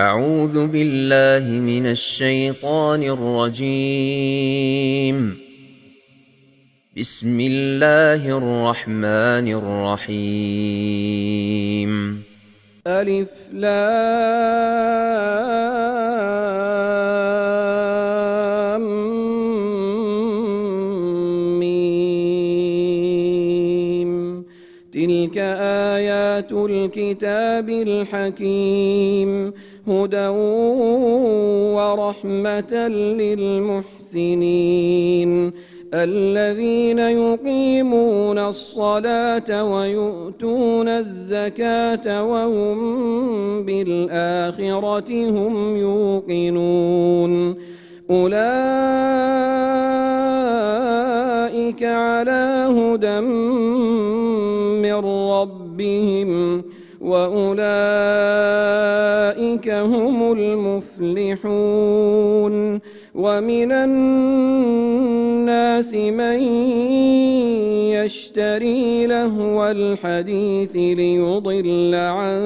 أعوذ بالله من الشيطان الرجيم. بسم الله الرحمن الرحيم. ألف لام ميم. تلك آيات الكتاب الحكيم، هدى ورحمة للمحسنين الذين يقيمون الصلاة ويؤتون الزكاة وهم بالآخرة هم يوقنون. أولئك على هدى من ربهم وأولئك هم المفلحون. ومن الناس من يشتري لهو الحديث ليضل عن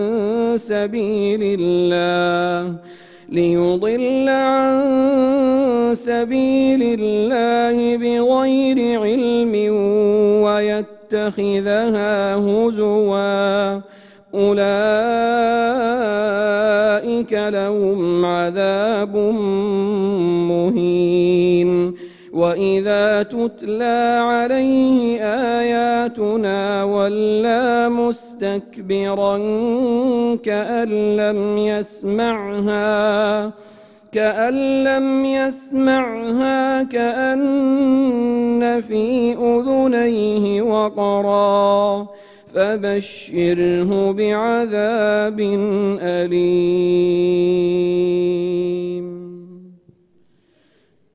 سبيل الله بغير علم ويتخذها هزوا. أولئك لهم عذاب مهين. وإذا تتلى عليه آياتنا ولى مستكبرا كأن لم يسمعها كأن في أذنيه وقرا. فبشره بعذاب أليم.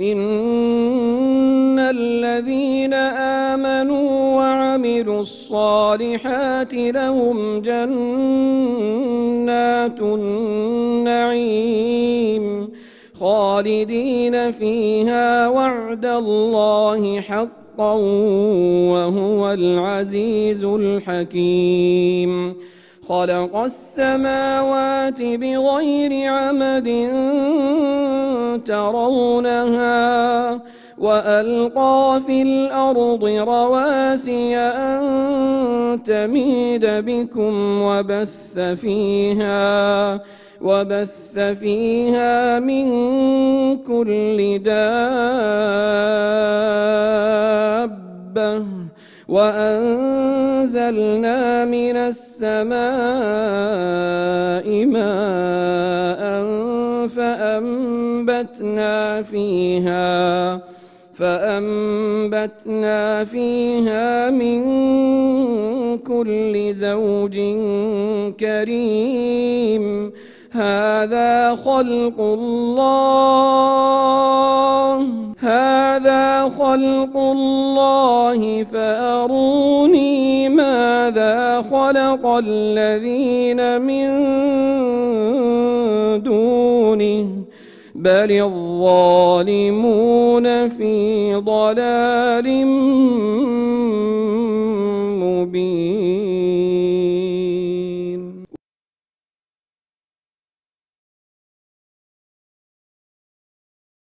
إن الذين آمنوا وعملوا الصالحات لهم جنات النعيم خالدين فيها وعد الله حقا وهو العزيز الحكيم. خلق السماوات بغير عمد ترونها وألقى في الأرض رواسي أن تميد بكم وبث فيها من كل دابة وأنزلنا من السماء ماء فأنبتنا فيها من كل زوج كريم. هذا خلق الله فأروني ماذا خلق الذين من دونه بل الظالمون في ضلال مبين.